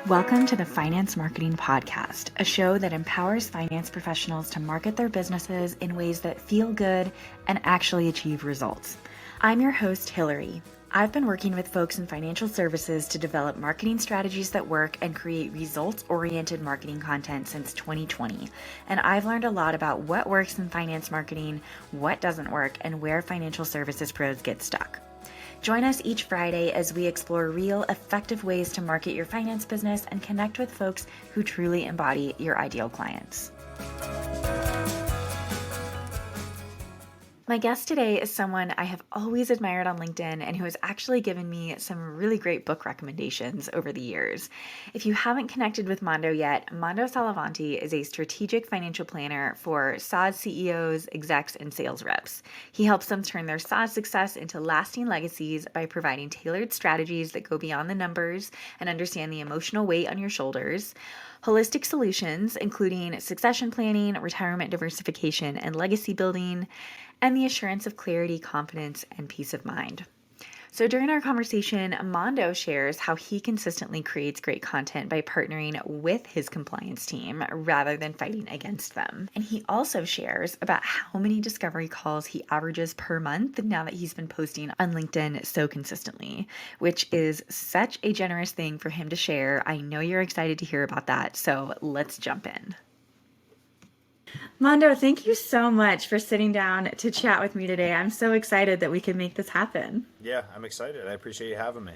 Welcome to the Finance Marketing Podcast, a show that empowers finance professionals to market their businesses in ways that feel good and actually achieve results. I'm your host, Hillary. I've been working with folks in financial services to develop marketing strategies that work and create results-oriented marketing content since 2020. And I've learned a lot about what works in finance marketing, what doesn't work, and where financial services pros get stuck. Join us each Friday as we explore real, effective ways to market your finance business and connect with folks who truly embody your ideal clients. My guest today is someone I have always admired on LinkedIn and who has actually given me some really great book recommendations over the years. If you haven't connected with Mando yet, Mando Salivanti is a strategic financial planner for SaaS CEOs, execs, and sales reps. He helps them turn their SaaS success into lasting legacies by providing tailored strategies that go beyond the numbers and understand the emotional weight on your shoulders. Holistic solutions, including succession planning, retirement diversification, and legacy building, and the assurance of clarity, confidence, and peace of mind. So during our conversation, Mando shares how he consistently creates great content by partnering with his compliance team rather than fighting against them. And he also shares about how many discovery calls he averages per month now that he's been posting on LinkedIn so consistently, which is such a generous thing for him to share. I know you're excited to hear about that, so let's jump in. Mando, thank you so much for sitting down to chat with me today. I'm so excited that we can make this happen. Yeah, I'm excited. I appreciate you having me.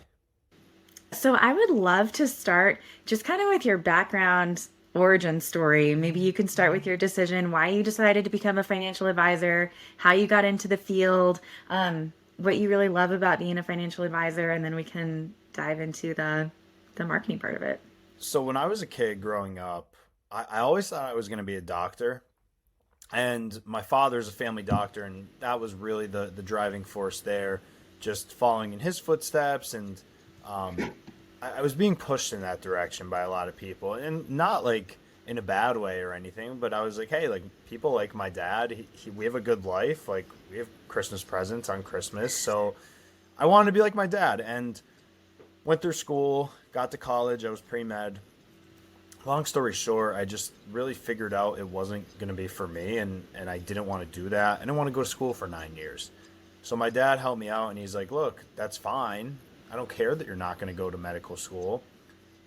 So I would love to start just kind of with your background origin story. Maybe you can start with your decision, why you decided to become a financial advisor, how you got into the field, what you really love about being a financial advisor, and then we can dive into the marketing part of it. So when I was a kid growing up, I always thought I was going to be a doctor. And my father's a family doctor, and that was really the driving force there, just following in his footsteps. And I was being pushed in that direction by a lot of people, and not like in a bad way or anything, but I was like, hey, like people like my dad, we have a good life. Like we have Christmas presents on Christmas. So I wanted to be like my dad, and went through school, got to college. I was pre-med. Long story short, I just really figured out it wasn't going to be for me, and I didn't want to do that. I didn't want to go to school for 9 years. So my dad helped me out, and he's like, look, that's fine. I don't care that you're not going to go to medical school,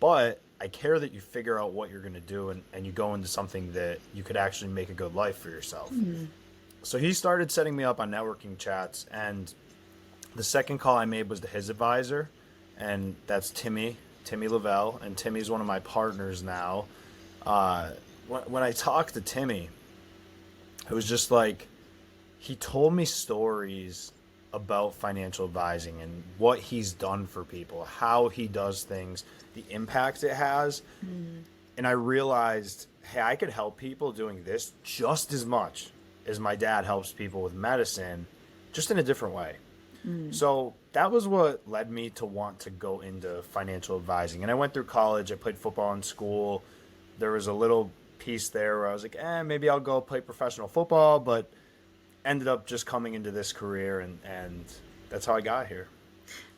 but I care that you figure out what you're going to do, and you go into something that you could actually make a good life for yourself. Mm-hmm. So he started setting me up on networking chats, and the second call I made was to his advisor, and that's Timmy Lavelle, and Timmy's one of my partners now. When I talked to Timmy, it was just like he told me stories about financial advising and what he's done for people, how he does things, the impact it has. And I realized, hey, I could help people doing this just as much as my dad helps people with medicine, just in a different way. So that was what led me to want to go into financial advising. And I went through college. I played football in school. There was a little piece there where I was like, maybe I'll go play professional football, but ended up just coming into this career, and that's how I got here.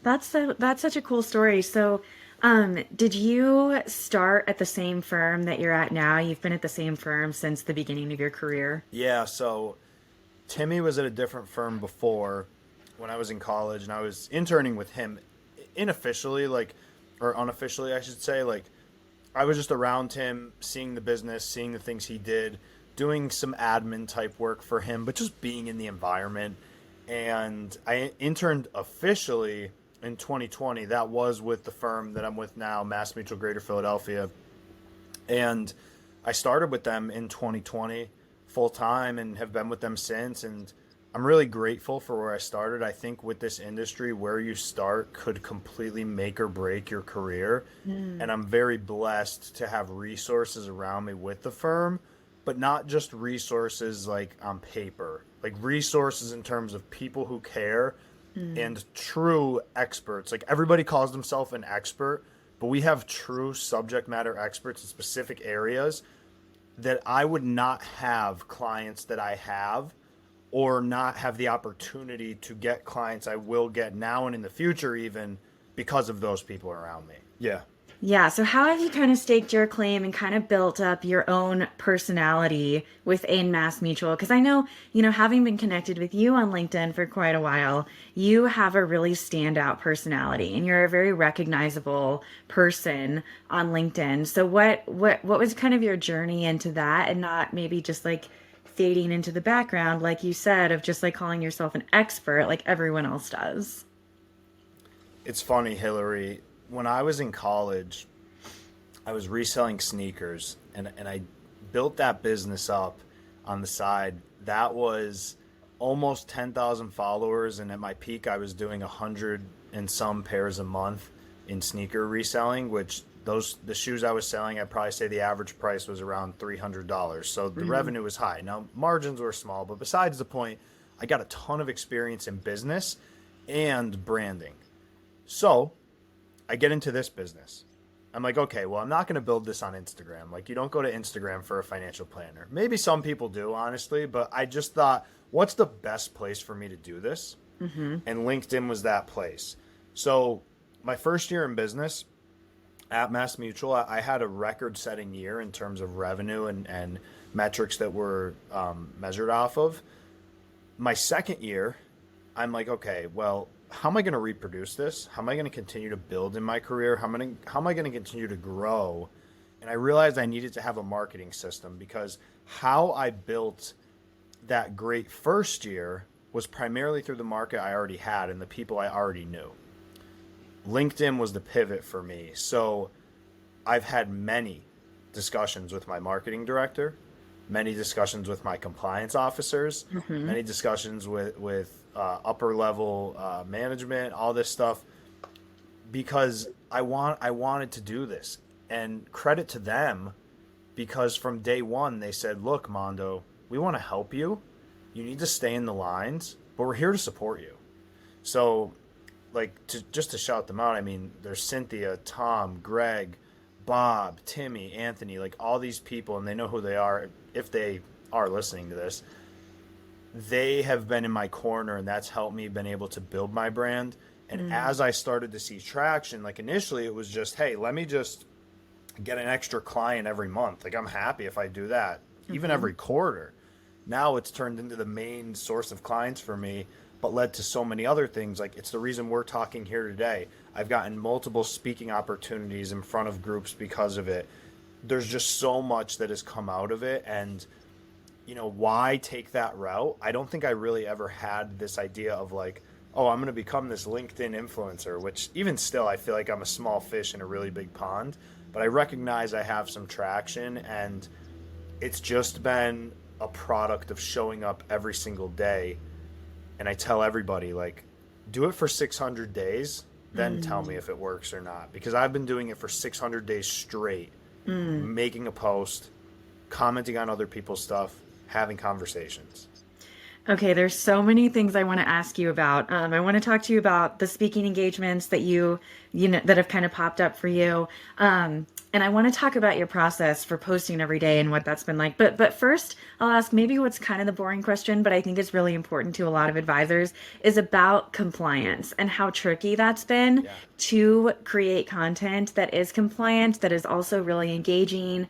That's such a cool story. So did you start at the same firm that you're at now? You've been at the same firm since the beginning of your career? Yeah, so Timmy was at a different firm before, when I was in college, and I was interning with him unofficially, or unofficially, I should say. Like, I was just around him, seeing the business, seeing the things he did, doing some admin type work for him, but just being in the environment. And I interned officially in 2020. That was with the firm that I'm with now, Mass Mutual Greater Philadelphia. And I started with them in 2020 full time and have been with them since. And I'm really grateful for where I started. I think with this industry, where you start could completely make or break your career. And I'm very blessed to have resources around me with the firm, but not just resources like on paper, like resources in terms of people who care and true experts. Like everybody calls themselves an expert, but we have true subject matter experts in specific areas that I would not have clients that I have, or not have the opportunity to get clients I will get now and in the future, even because of those people around me. Yeah. Yeah, so how have you kind of staked your claim and kind of built up your own personality within Mass Mutual? Because I know, having been connected with you on LinkedIn for quite a while, you have a really standout personality and you're a very recognizable person on LinkedIn. So what was kind of your journey into that and not maybe just like fading into the background, like you said, of just like calling yourself an expert like everyone else does? It's funny, Hillary. When I was in college, I was reselling sneakers and I built that business up on the side. That was almost 10,000 followers. And at my peak, I was doing 100 and some pairs a month in sneaker reselling, which the shoes I was selling, I'd probably say the average price was around $300. So the revenue was high. Now, margins were small, but besides the point, I got a ton of experience in business and branding. So I get into this business. I'm like, okay, well, I'm not going to build this on Instagram. Like, you don't go to Instagram for a financial planner. Maybe some people do, honestly, but I just thought, what's the best place for me to do this? And LinkedIn was that place. So, my first year in business at Mass Mutual, I had a record setting year in terms of revenue and metrics that were measured off of. My second year, I'm like, okay, well, how am I going to reproduce this? How am I going to continue to build in my career? How am I going to continue to grow? And I realized I needed to have a marketing system because how I built that great first year was primarily through the market I already had and the people I already knew. LinkedIn was the pivot for me. So I've had many discussions with my marketing director, many discussions with my compliance officers, many discussions with upper level management, all this stuff, because I wanted to do this. And credit to them, because from day one they said, "Look, Mando, we want to help you. You need to stay in the lines, but we're here to support you." So, like, just to shout them out, I mean, there's Cynthia, Tom, Greg, Bob, Timmy, Anthony, like all these people, and they know who they are if they are listening to this. They have been in my corner, and that's helped me been able to build my brand. And as I started to see traction, like initially it was just, hey, let me just get an extra client every month. Like, I'm happy if I do that, even every quarter. Now it's turned into the main source of clients for me, but led to so many other things. Like, it's the reason we're talking here today. I've gotten multiple speaking opportunities in front of groups because of it. There's just so much that has come out of it. And, why take that route? I don't think I really ever had this idea of like, oh, I'm going to become this LinkedIn influencer, which even still, I feel like I'm a small fish in a really big pond. But I recognize I have some traction, and it's just been a product of showing up every single day. And I tell everybody, like, do it for 600 days, then tell me if it works or not. Because I've been doing it for 600 days straight, making a post, commenting on other people's stuff, having conversations. Okay, there's so many things I want to ask you about. I want to talk to you about the speaking engagements that that have kind of popped up for you. And I want to talk about your process for posting every day and what that's been like. But first, I'll ask maybe what's kind of the boring question, but I think it's really important to a lot of advisors, is about compliance and how tricky that's been Yeah. to create content that is compliant, that is also really engaging.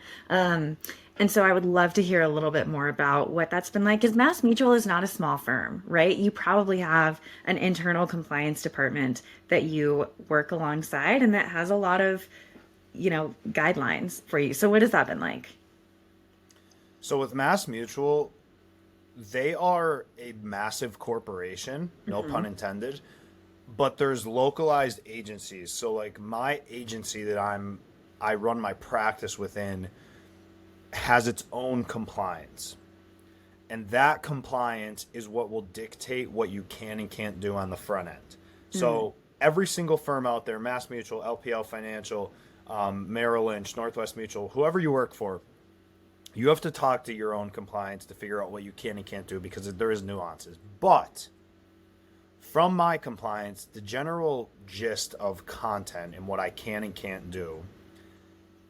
And so I would love to hear a little bit more about what that's been like, because Mass Mutual is not a small firm, right? You probably have an internal compliance department that you work alongside and that has a lot of, guidelines for you. So what has that been like? So with Mass Mutual, they are a massive corporation, no pun intended, but there's localized agencies. So like my agency that I run my practice within has its own compliance. And that compliance is what will dictate what you can and can't do on the front end. So every single firm out there, Mass Mutual, LPL Financial, Merrill Lynch, Northwest Mutual, whoever you work for, you have to talk to your own compliance to figure out what you can and can't do because there is nuances. But from my compliance, the general gist of content and what I can and can't do,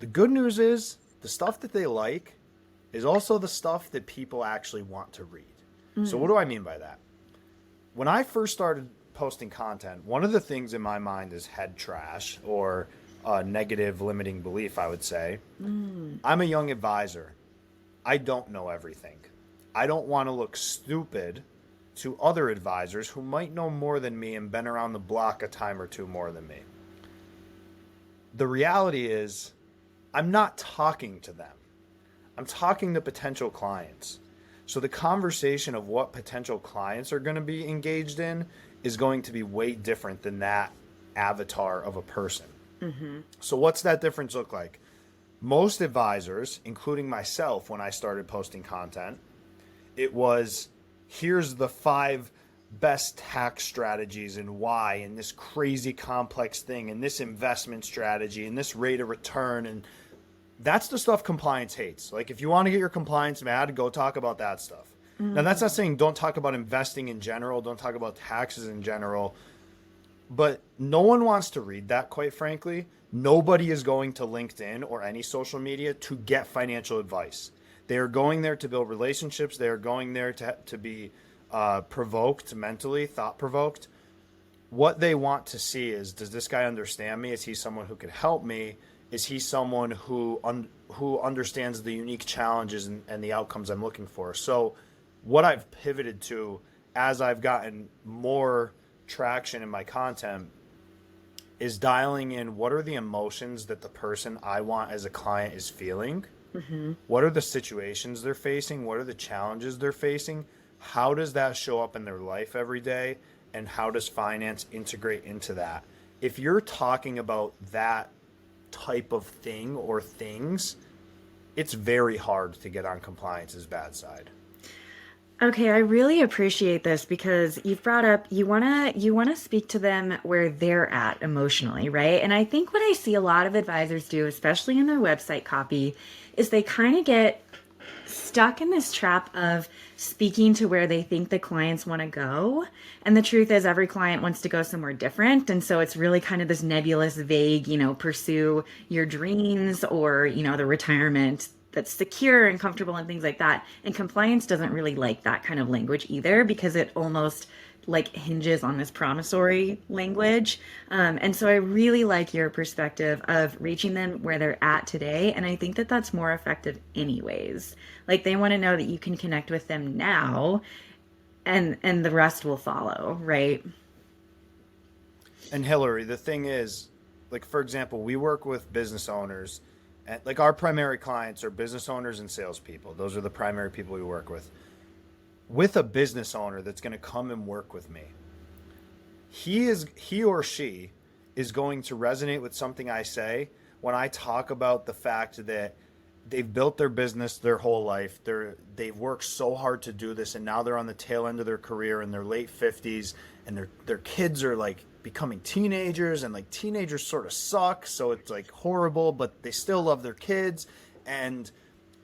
the good news is the stuff that they like is also the stuff that people actually want to read. So what do I mean by that? When I first started posting content, one of the things in my mind is head trash or negative limiting belief, I would say. Mm. I'm a young advisor. I don't know everything. I don't want to look stupid to other advisors who might know more than me and been around the block a time or two more than me. The reality is, I'm not talking to them. I'm talking to potential clients. So the conversation of what potential clients are going to be engaged in is going to be way different than that avatar of a person. Mm-hmm. So what's that difference look like? Most advisors, including myself when I started posting content, it was, here's the 5 best tax strategies and why, and this crazy complex thing, and this investment strategy, and this rate of return. And that's the stuff compliance hates. Like, if you want to get your compliance mad, go talk about that stuff. Now, that's not saying don't talk about investing in general, don't talk about taxes in general, but no one wants to read that, quite frankly. Nobody is going to LinkedIn or any social media to get financial advice. They are going there to build relationships. They are going there to be provoked mentally, thought provoked. What they want to see is, does this guy understand me? Is he someone who could help me? Is he someone who understands the unique challenges and the outcomes I'm looking for? So what I've pivoted to as I've gotten more traction in my content is dialing in what are the emotions that the person I want as a client is feeling. Mm-hmm. What are the situations they're facing? What are the challenges they're facing? How does that show up in their life every day? And how does finance integrate into that? If you're talking about that type of thing or things, it's very hard to get on compliance's bad side. Okay, I really appreciate this because you've brought up you want to speak to them where they're at emotionally, right? And I think what I see a lot of advisors do, especially in their website copy, is they kind of get stuck in this trap of speaking to where they think the clients want to go. And the truth is every client wants to go somewhere different. And so it's really kind of this nebulous, vague, pursue your dreams or, the retirement that's secure and comfortable and things like that. And compliance doesn't really like that kind of language either because it almost like hinges on this promissory language. And so I really like your perspective of reaching them where they're at today. And I think that that's more effective anyways. Like they want to know that you can connect with them now and the rest will follow, right? And Hillary, the thing is, like, for example, we work with business owners, and like our primary clients are business owners and salespeople. Those are the primary people we work with. With a business owner that's going to come and work with me, he or she is going to resonate with something I say when I talk about the fact that they've built their business their whole life. They've worked so hard to do this, and now they're on the tail end of their career in their late 50s, and their kids are like becoming teenagers, and like teenagers sort of suck, so it's like horrible, but they still love their kids, and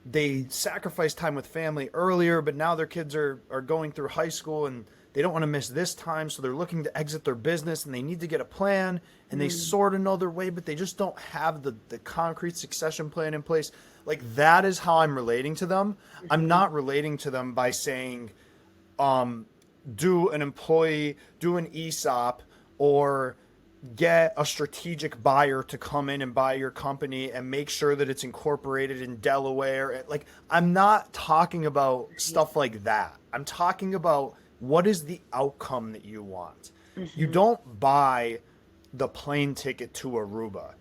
they sacrifice time with family earlier, but now their kids are going through high school and they don't want to miss this time, so they're looking to exit their business and they need to get a plan, and they sort of know their way, but they just don't have the concrete succession plan in place. Like, that is how I'm relating to them. I'm not relating to them by saying, do an ESOP, or get a strategic buyer to come in and buy your company and make sure that it's incorporated in Delaware. Like, I'm not talking about stuff like that. I'm talking about what is the outcome that you want. You don't buy the plane ticket to Aruba.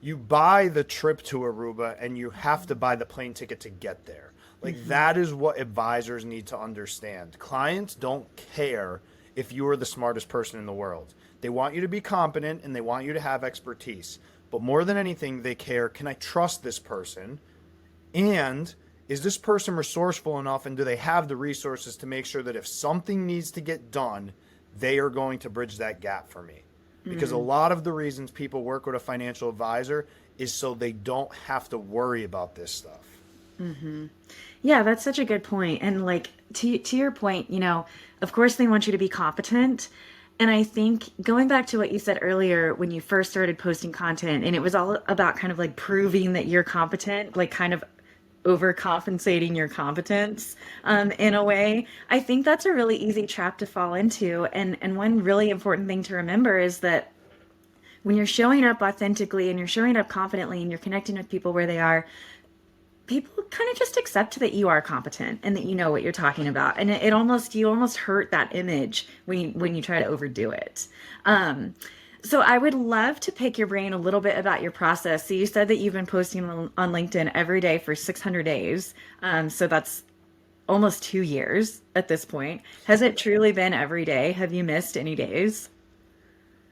You buy the trip to Aruba, and you have to buy the plane ticket to get there. Like, that is what advisors need to understand. Clients don't care if you are the smartest person in the world. They want you to be competent and they want you to have expertise. But more than anything, they care, can I trust this person? And is this person resourceful enough, and do they have the resources to make sure that if something needs to get done, they are going to bridge that gap for me? Because a lot of the reasons people work with a financial advisor is so they don't have to worry about this stuff. Yeah, that's such a good point. And like to your point, of course they want you to be competent. And I think going back to what you said earlier when you first started posting content, and it was all about kind of like proving that you're competent, like kind of overcompensating your competence in a way. I think that's a really easy trap to fall into. And one really important thing to remember is that when you're showing up authentically and you're showing up confidently and you're connecting with people where they are, people kind of just accept that you are competent and that you know what you're talking about. And it almost, you almost hurt that image when you try to overdo it. Um, so I would love to pick your brain a little bit about your process. So you said that you've been posting on LinkedIn every day for 600 days. So that's almost 2 years at this point. Has it truly been every day? Have you missed any days?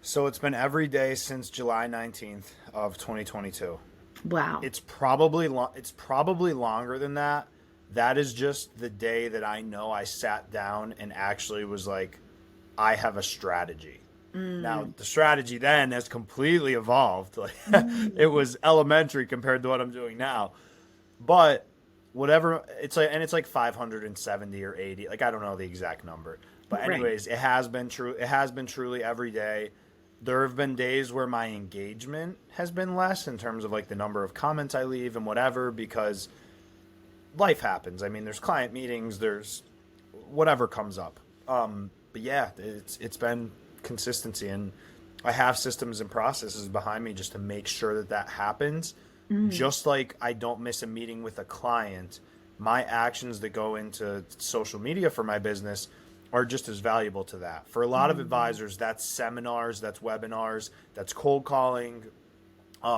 So it's been every day since July 19th of 2022. Wow. It's probably longer than that. That is just the day that I know I sat down and actually was like, I have a strategy. Now, Mm, the strategy then has completely evolved. Like it mm, was elementary compared to what I'm doing now. But whatever, it's like 570 or 80. Like I don't know the exact number. But right. anyways, it has been true. It has been truly every day. There have been days where my engagement has been less in terms of like the number of comments I leave and whatever because life happens. I mean, there's client meetings, there's whatever comes up. But yeah, it's been consistency, and I have systems and processes behind me just to make sure that that happens. Mm, Just like I don't miss a meeting with a client, my actions that go into social media for my business are just as valuable to that. For a lot of mm. advisors, that's seminars, that's webinars, that's cold calling.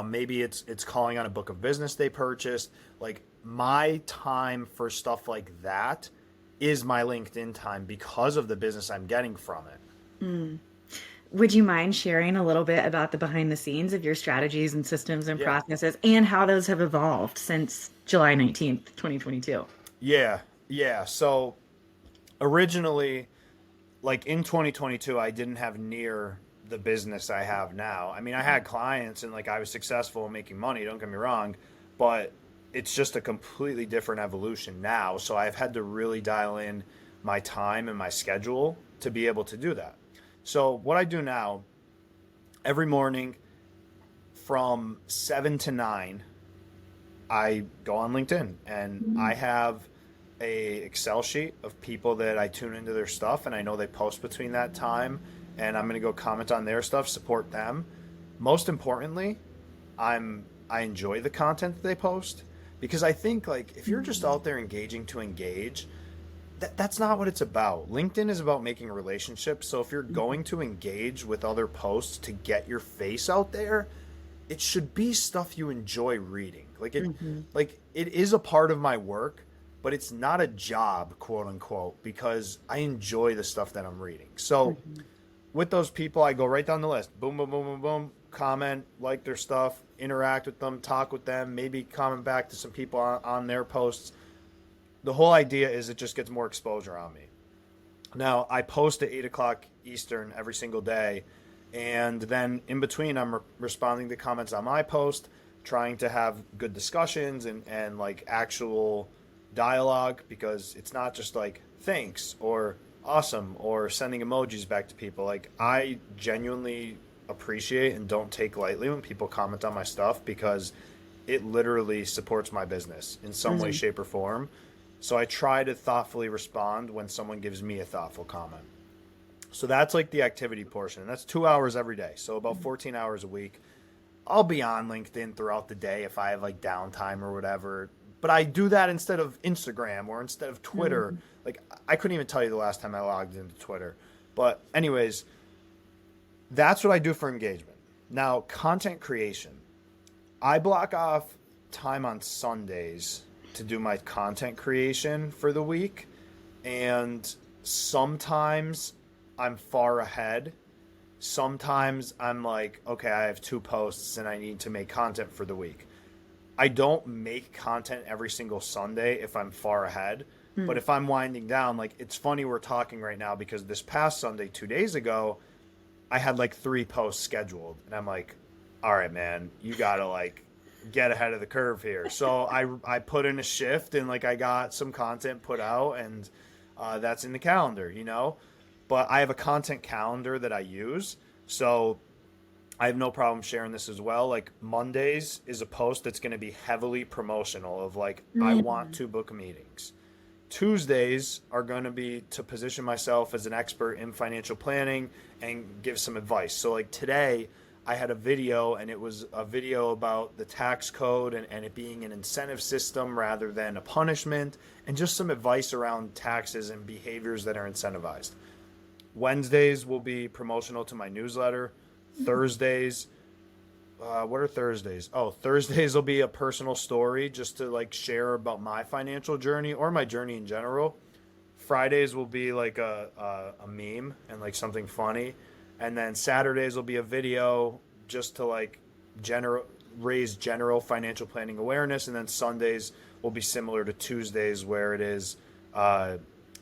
Maybe it's calling on a book of business they purchased. Like my time for stuff like that is my LinkedIn time because of the business I'm getting from it. Mm. Would you mind sharing a little bit about the behind the scenes of your strategies and systems and Yeah. processes and how those have evolved since July 19th, 2022? Yeah. Yeah. So originally, like in 2022, I didn't have near the business I have now. I mean, I had clients and like I was successful in making money, don't get me wrong, but it's just a completely different evolution now. So I've had to really dial in my time and my schedule to be able to do that. So what I do now, every morning from 7 to 9, I go on LinkedIn and I have a Excel sheet of people that I tune into their stuff and I know they post between that time and I'm going to go comment on their stuff, support them. Most importantly, I enjoy the content that they post because I think like if you're just out there engaging to engage, that's not what it's about. LinkedIn is about making relationships. So if you're going to engage with other posts to get your face out there, it should be stuff you enjoy reading. Mm-hmm. Like it is a part of my work, but it's not a job, quote unquote, because I enjoy the stuff that I'm reading. So Hmm. with those people, I go right down the list. Boom, boom, boom, boom, boom. Comment, like their stuff, interact with them, talk with them, maybe comment back to some people on their posts. The whole idea is it just gets more exposure on me. Now, I post at 8 o'clock Eastern every single day. And then in between, I'm responding to comments on my post, trying to have good discussions and like actual dialogue because it's not just like thanks or awesome or sending emojis back to people. Like, I genuinely appreciate and don't take lightly when people comment on my stuff because it literally supports my business in some way, Hmm. shape, or form. So I try to thoughtfully respond when someone gives me a thoughtful comment. So that's like the activity portion. And that's 2 hours every day. So about 14 hours a week. I'll be on LinkedIn throughout the day if I have like downtime or whatever. But I do that instead of Instagram or instead of Twitter. Hmm. Like I couldn't even tell you the last time I logged into Twitter. But anyways, that's what I do for engagement. Now, content creation. I block off time on Sundays to do my content creation for the week. And sometimes I'm far ahead. Sometimes I'm like, okay, I have 2 posts and I need to make content for the week. I don't make content every single Sunday if I'm far ahead. But if I'm winding down, like it's funny we're talking right now because this past Sunday, 2 days ago, I had like 3 posts scheduled. And I'm like, all right, man, you got to like get ahead of the curve here. So I put in a shift and like I got some content put out and that's in the calendar, you know? But I have a content calendar that I use. So I have no problem sharing this as well. Like Mondays is a post that's going to be heavily promotional of like, I want Hmm. to book meetings. Tuesdays are going to be to position myself as an expert in financial planning and give some advice. So like today, I had a video, and it was a video about the tax code and it being an incentive system rather than a punishment, and just some advice around taxes and behaviors that are incentivized. Wednesdays will be promotional to my newsletter. Thursdays, what are Thursdays? Oh, Thursdays will be a personal story just to like share about my financial journey or my journey in general. Fridays will be like a meme and like something funny. And then Saturdays will be a video just to like general raise general financial planning awareness. And then Sundays will be similar to Tuesdays, where it is uh,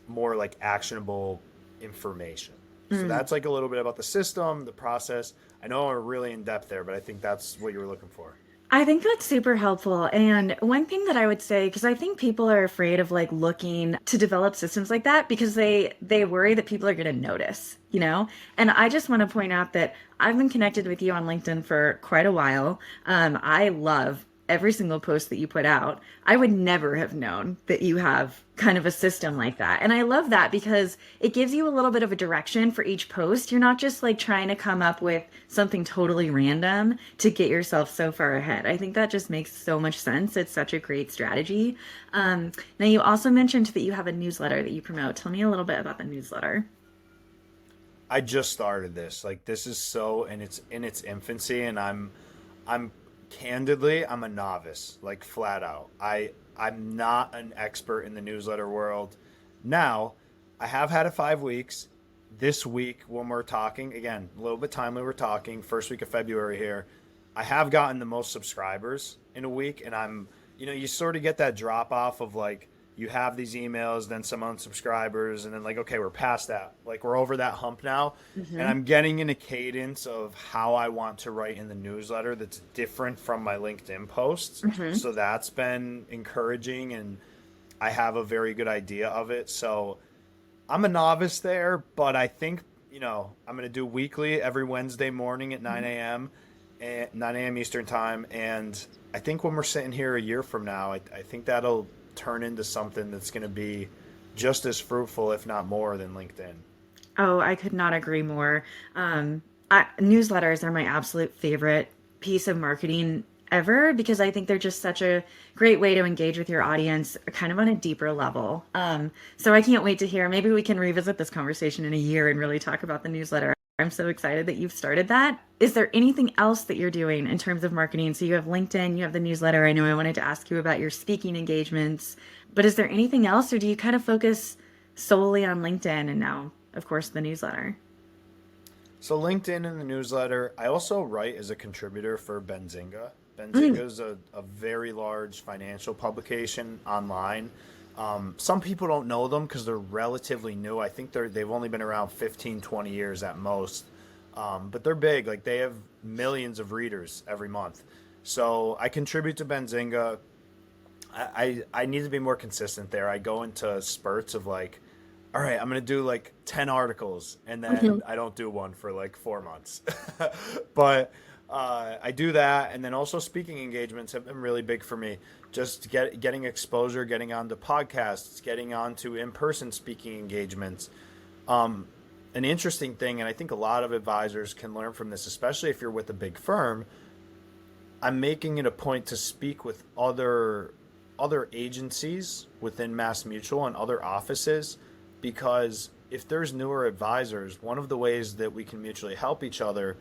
more like actionable information. So Mm. that's like a little bit about the system, the process. I know I'm really in depth there, but I think that's what you were looking for. I think that's super helpful. And one thing that I would say, because I think people are afraid of like looking to develop systems like that because they worry that people are going to notice, you know? And I just want to point out that I've been connected with you on LinkedIn for quite a while. I love every single post that you put out. I would never have known that you have kind of a system like that. And I love that because it gives you a little bit of a direction for each post. You're not just like trying to come up with something totally random to get yourself so far ahead. I think that just makes so much sense. It's such a great strategy. Now, you also mentioned that you have a newsletter that you promote. Tell me a little bit about the newsletter. I just started this. Like this is so and it's in its infancy, and I'm candidly, I'm a novice, like flat out. I'm not an expert in the newsletter world. Now, I have had it 5 weeks. This week, when we're talking, again, a little bit timely, we're talking first week of February here. I have gotten the most subscribers in a week, and you sort of get that drop off of like you have these emails, then some unsubscribers, and then like, okay, we're past that. Like we're over that hump now. And Hmm. I'm getting in a cadence of how I want to write in the newsletter that's different from my LinkedIn posts. Hmm. So that's been encouraging, and I have a very good idea of it. So I'm a novice there, but I think, I'm going to do weekly every Wednesday morning at 9 a.m. and 9 a.m. Eastern time. And I think when we're sitting here a year from now, I think that'll turn into something that's going to be just as fruitful, if not more, than LinkedIn. Oh, I could not agree more. Newsletters are my absolute favorite piece of marketing ever because I think they're just such a great way to engage with your audience kind of on a deeper level. So I can't wait to hear. Maybe we can revisit this conversation in a year and really talk about the newsletter. I'm so excited that you've started that. Is there anything else that you're doing in terms of marketing? So you have LinkedIn, you have the newsletter. I know I wanted to ask you about your speaking engagements, but is there anything else, or do you kind of focus solely on LinkedIn and now, of course, the newsletter? So LinkedIn and the newsletter. I also write as a contributor for Benzinga. Mm. Benzinga is a very large financial publication online. Some people don't know them because they're relatively new. I think they've only been around 15, 20 years at most. But they're big. Like they have millions of readers every month. So I contribute to Benzinga. I need to be more consistent there. I go into spurts of like, all right, I'm gonna do like 10 articles, and then Mhm. I don't do one for like 4 months. But I do that, and then also speaking engagements have been really big for me. Just getting exposure, getting onto podcasts, getting onto in-person speaking engagements. Um, an interesting thing, and I think a lot of advisors can learn from this, especially if you're with a big firm. I'm making it a point to speak with other agencies within Mass Mutual and other offices, because if there's newer advisors, one of the ways that we can mutually help each other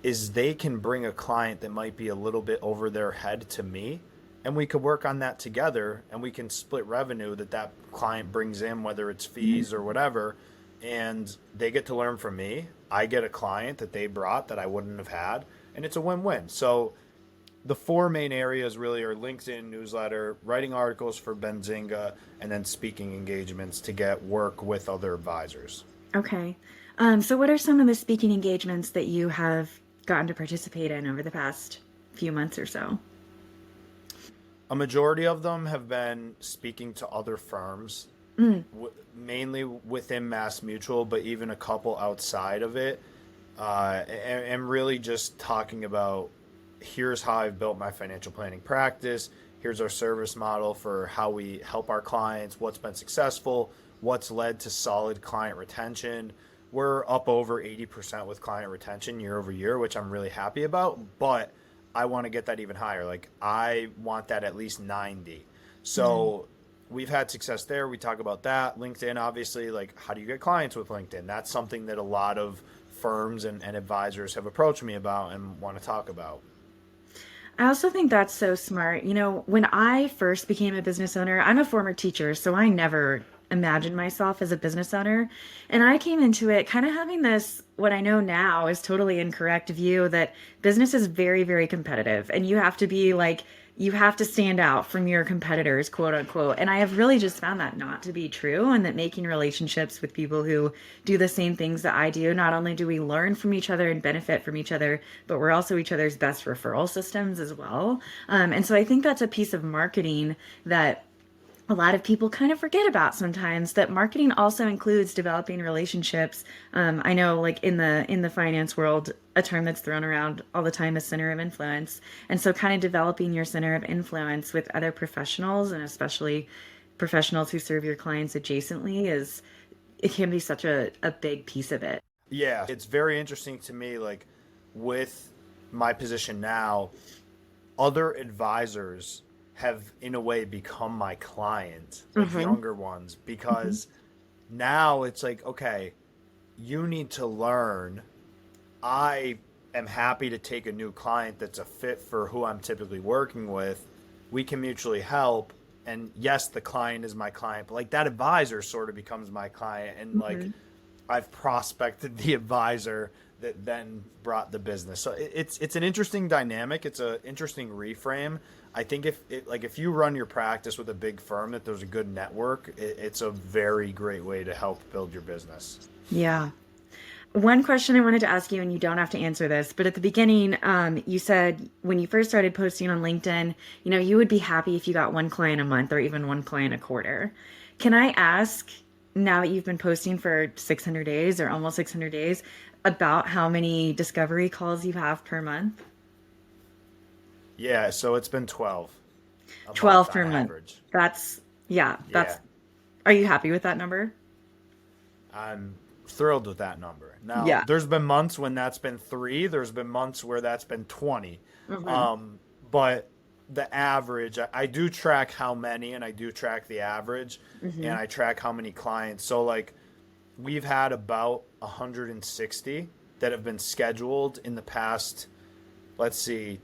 is they can bring a client that might be a little bit over their head to me, and we could work on that together, and we can split revenue that client brings in, whether it's fees or whatever, and they get to learn from me. I get a client that they brought that I wouldn't have had, and it's a win-win. So the four main areas really are LinkedIn, newsletter, writing articles for Benzinga, and then speaking engagements to get work with other advisors. Okay. So what are some of the speaking engagements that you have gotten to participate in over the past few months or so? A majority of them have been speaking to other firms, Mm. mainly within Mass Mutual, but even a couple outside of it, and really just talking about here's how I've built my financial planning practice. Here's our service model for how we help our clients, what's been successful, what's led to solid client retention, we're up over 80% with client retention year over year, which I'm really happy about, but I want to get that even higher. Like I want that at least 90. Mm. So we've had success there. We talk about that. LinkedIn, obviously, like how do you get clients with LinkedIn? That's something that a lot of firms and advisors have approached me about and want to talk about. I also think that's so smart. You know, when I first became a business owner, I'm a former teacher, so I never imagined myself as a business owner. And I came into it kind of having this, what I know now is totally incorrect view that business is very, very competitive and you have to be like, you have to stand out from your competitors, quote unquote. And I have really just found that not to be true, and that making relationships with people who do the same things that I do, not only do we learn from each other and benefit from each other, but we're also each other's best referral systems as well. And so I think that's a piece of marketing that a lot of people kind of forget about sometimes, that marketing also includes developing relationships. I know, like in the finance world, a term that's thrown around all the time is center of influence, and so kind of developing your center of influence with other professionals, and especially professionals who serve your clients adjacently, is it can be such a big piece of it. Yeah, it's very interesting to me, like with my position now, other advisors have in a way become my client, like Mm-hmm. younger ones, Mm-hmm. because now it's like, okay, you need to learn. I am happy to take a new client that's a fit for who I'm typically working with. We can mutually help. And yes, the client is my client, but like that advisor sort of becomes my client. And like Mm-hmm. I've prospected the advisor that then brought the business. So it's an interesting dynamic. It's an interesting reframe. I think if you run your practice with a big firm that there's a good network, it's a very great way to help build your business. Yeah. One question I wanted to ask you, and you don't have to answer this, but at the beginning, you said when you first started posting on LinkedIn, you know, you would be happy if you got one client a month or even one client a quarter. Can I ask, now that you've been posting for 600 days or almost 600 days, about how many discovery calls you have per month? Yeah, so it's been 12 a month 12 on per month. average. That's, yeah, Yeah, that's, are you happy with that number? I'm thrilled with that number. Now, Yeah. there's been months when that's been 3, there's been months where that's been 20. Hmm. But the average, I do track how many and I do track the average and Hmm. I track how many clients. So like we've had about 160 that have been scheduled in the past, let's see,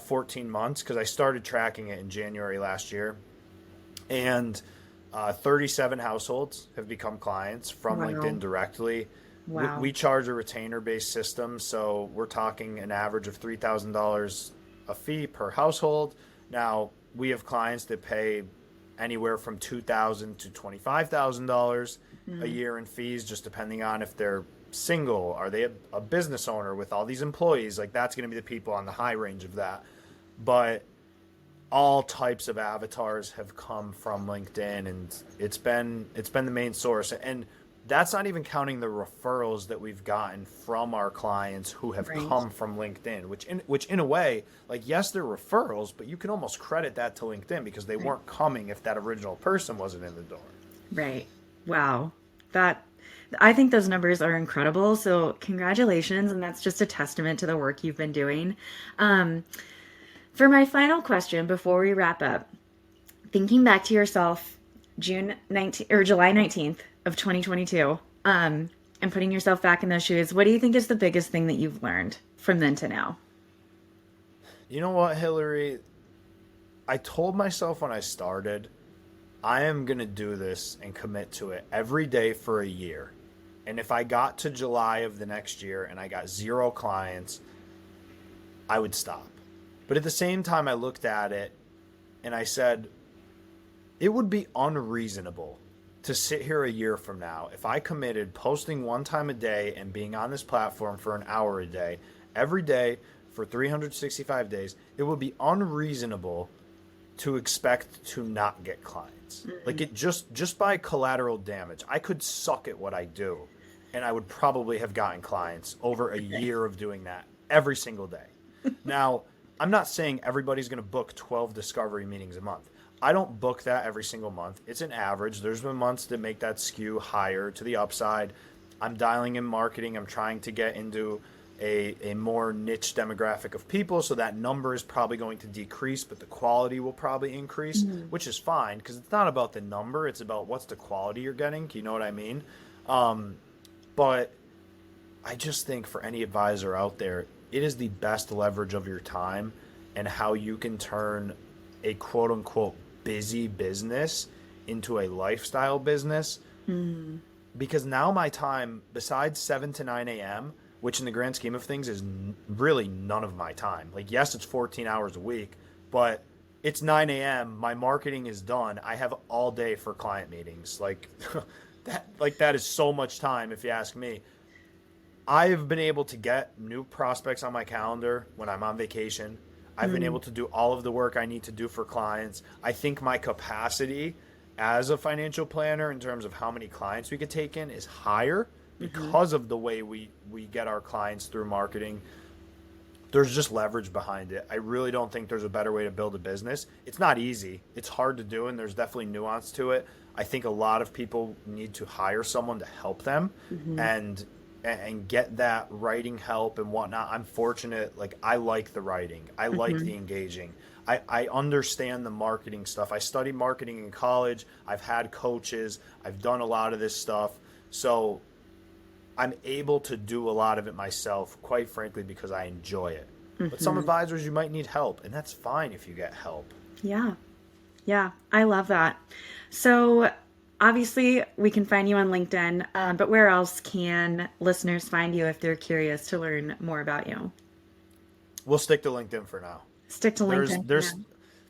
14 months, because I started tracking it in January last year. And 37 households have become clients from Wow. LinkedIn directly. We Wow. charge a retainer based system, so we're talking an average of $3,000 a fee per household. Now, we have clients that pay anywhere from $2,000 to $25,000 a Mm. year in fees, just depending on if they're single, are they a business owner with all these employees? Like that's going to be the people on the high range of that. But all types of avatars have come from LinkedIn, and it's been the main source. And that's not even counting the referrals that we've gotten from our clients who have Right. come from LinkedIn, which in a way, like yes, they're referrals, but you can almost credit that to LinkedIn because they Right. weren't coming if that original person wasn't in the door. Right. Wow. That I think those numbers are incredible. So congratulations, and that's just a testament to the work you've been doing. Um, for my final question before we wrap up, thinking back to yourself June 19th or July 19th of 2022, and putting yourself back in those shoes, what do you think is the biggest thing that you've learned from then to now? You know what, Hillary? I told myself when I started, I am going to do this and commit to it every day for a year. And if I got to July of the next year and I got 0 clients, I would stop. But at the same time, I looked at it and I said, it would be unreasonable to sit here a year from now if I committed posting one time a day and being on this platform for an hour a day, every day for 365 days. It would be unreasonable to expect to not get clients. Like Mm. it just by collateral damage. I could suck at what I do and I would probably have gotten clients over a Okay. year of doing that every single day. Now, I'm not saying everybody's going to book 12 discovery meetings a month. I don't book that every single month. It's an average. There's been months that make that skew higher to the upside. I'm dialing in marketing. I'm trying to get into a more niche demographic of people. So that number is probably going to decrease, but the quality will probably increase, Mm. which is fine because it's not about the number. It's about what's the quality you're getting. You know what I mean? Um, but I just think for any advisor out there, it is the best leverage of your time and how you can turn a quote unquote busy business into a lifestyle business. Mm. Because now my time, besides 7 to 9 a.m., which in the grand scheme of things is really none of my time. Like, yes, it's 14 hours a week, but it's 9 a.m. My marketing is done. I have all day for client meetings. Like, that is so much time if you ask me. I've been able to get new prospects on my calendar when I'm on vacation. I've been Mm. able to do all of the work I need to do for clients. I think my capacity as a financial planner in terms of how many clients we could take in is higher Mm-hmm. because of the way we get our clients through marketing. There's just leverage behind it. I really don't think there's a better way to build a business. It's not easy. It's hard to do, and there's definitely nuance to it. I think a lot of people need to hire someone to help them Mm-hmm. and get that writing help and whatnot. I'm fortunate. Like, I like the writing. I like Mm-hmm. the engaging. I understand the marketing stuff. I studied marketing in college. I've had coaches. I've done a lot of this stuff. So I'm able to do a lot of it myself, quite frankly, because I enjoy it. But some Mm-hmm. advisors, you might need help, and that's fine if you get help. Yeah. Yeah, I love that. So, obviously, we can find you on LinkedIn, but where else can listeners find you if they're curious to learn more about you? We'll stick to LinkedIn for now. Stick to There's LinkedIn. Yeah. there's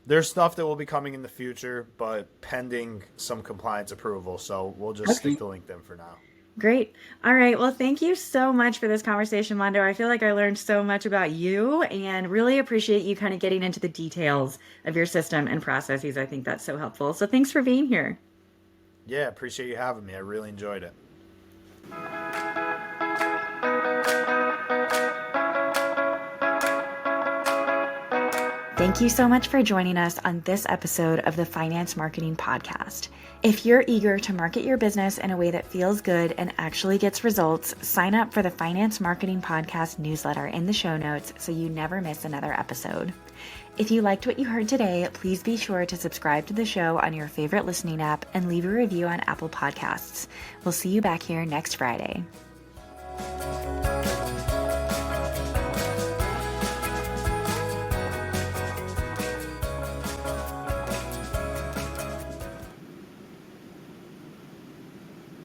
there's stuff that will be coming in the future, but pending some compliance approval. So we'll just stick Okay. to LinkedIn for now. Great. All right. Well, thank you so much for this conversation, Mondo. I feel like I learned so much about you and really appreciate you kind of getting into the details of your system and processes. I think that's so helpful. So, thanks for being here. Yeah, appreciate you having me. I really enjoyed it. Thank you so much for joining us on this episode of the Finance Marketing Podcast. If you're eager to market your business in a way that feels good and actually gets results, sign up for the Finance Marketing Podcast newsletter in the show notes so you never miss another episode. If you liked what you heard today, please be sure to subscribe to the show on your favorite listening app and leave a review on Apple Podcasts. We'll see you back here next Friday.